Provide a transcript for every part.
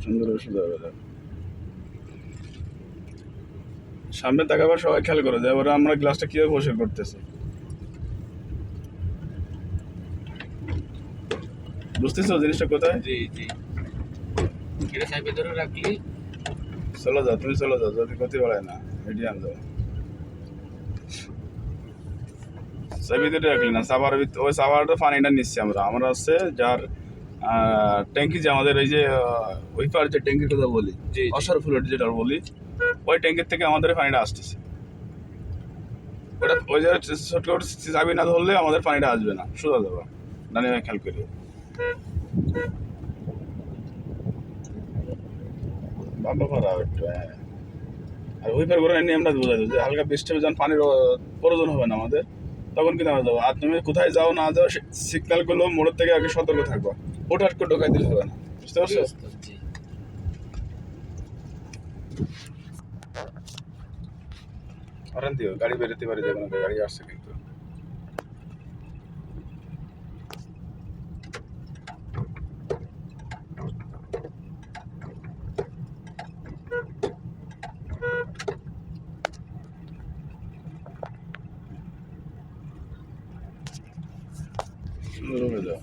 সুন্দর সোজা হয়ে যাও। সামনে তাকাবার সবাই খেয়াল করো যে ওরা আমরা গ্লাসটা কিভাবে পরিষ্কার করতেছি। বুঝতেছো জিনিসটা কোথায়? জি জি, এটা সাইড ধরে রাখলি। চলো যাও, তুমি চলে যাও, যদি ক্ষতি বাড়ায় না। মিডিয়াম যাও, চাবি দুটো রাখলি না, সাবার ওই সাবারটা পানিটা নিচ্ছি আমরা। আমরা হচ্ছে যার ট্যাঙ্কি, যে আমাদের ওই যে ওইপার যে ট্যাঙ্কির কথা বলি, জি অসার ফ্লুইড যেটা বলি, ওই ট্যাঙ্কির থেকে আমাদের পানিটা আসতেছে। ওটা ওই যে ছোট করে চাবি না ধরলে আমাদের পানিটা আসবে না। সোজা যাবো, ডানে বামে খেয়াল করি। বাম্পা পারা একটু, হ্যাঁ। আর ওইপার করে এনে আমরা বোঝা যায় যে হালকা বৃষ্টি হবে, যখন পানির প্রয়োজন হবে না আমাদের, তখন কিন্তু আমরা যাবো। আর তুমি কোথায় যাও না যাও সিগন্যালগুলো মোড়ের থেকে আগে সতর্ক থাকবো। ওটা করে ঢোকাই দিলে হবে না, বুঝতে পারছো? জি। হরেন দিও, গাড়ি বেরোতে পারে, যে কোনো গাড়ি আসছে কিন্তু। সুন্দর হয়ে যাও।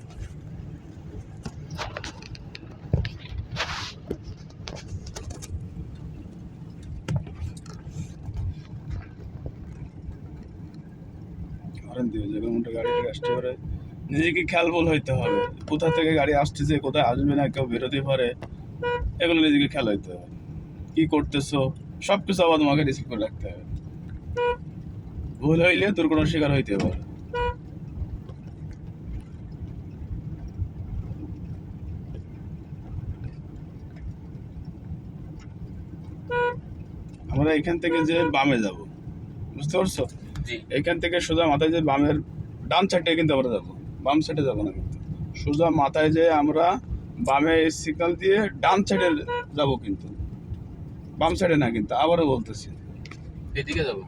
হরেন দিও, যে কোনো গাড়ি আসতে পারে। নিজেকে খেয়ালফুল হইতে হবে, কোথা থেকে গাড়ি আসতেছে, কোথায় আসবে না, কেউ বেরোতে পারে, এগুলো নিজেকে খেয়াল হইতে হবে। কি করতেছো সবকিছু আবার তোমাকে রিসিভ করে রাখতে হবে। ভুল হইলে দুর্ঘটনার শিকার হইতে পারে। আমরা এখান থেকে যে বামে যাব, বুঝতে পারছো? জি। এখান থেকে সোজা মাথায় যে বামের ডান সাইডে কিন্তু আমরা যাবো, বাম সাইডে যাবো না কিন্তু। সোজা মাথায় যে আমরা বামে সিগন্যাল দিয়ে ডান সাইডে যাব, কিন্তু বাম সাইডে না। কিন্তু আবারও বলতেছি, এদিকে যাব।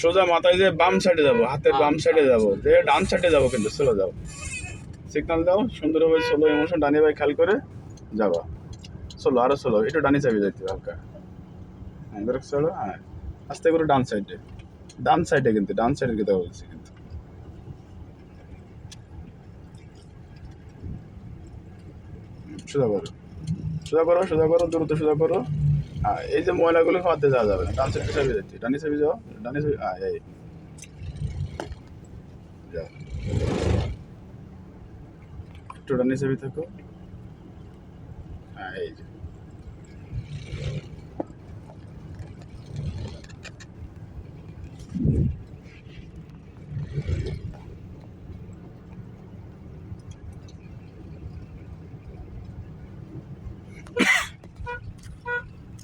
সোজা মাথায় যে বাম সাইডে যাব, হাতের বাম সাইডে যাব, যে ডান সাইডে যাব কিন্তু। চলে যাও, সিগন্যাল দাও সুন্দরভাবে, সোলো ইমোশন ডানি ভাই খেয়াল করে যাবা। চলো, আরো চলো, একটু ডানি চাবি যাইতে হালকা। হ্যাঁ ধরো, চলো, হ্যাঁ আস্তে করে ডান সাইডে, ডান সাইডে কিন্তু, ডান সাইডের কথা বলছি কিন্তু। সোজা করো, সোজা করো, সোজা করো, দ্রুত সোজা করো। হ্যাঁ, এই যে ময়লাগুলো খাওয়াতে যাওয়া যাবে না। ডান সাইডে চাবি যাচ্ছে, ডানি চাবি যাও, ডানি চাবি, হ্যাঁ এই যাও, একটু ডানি চাবি থাকো। হ্যাঁ এই যে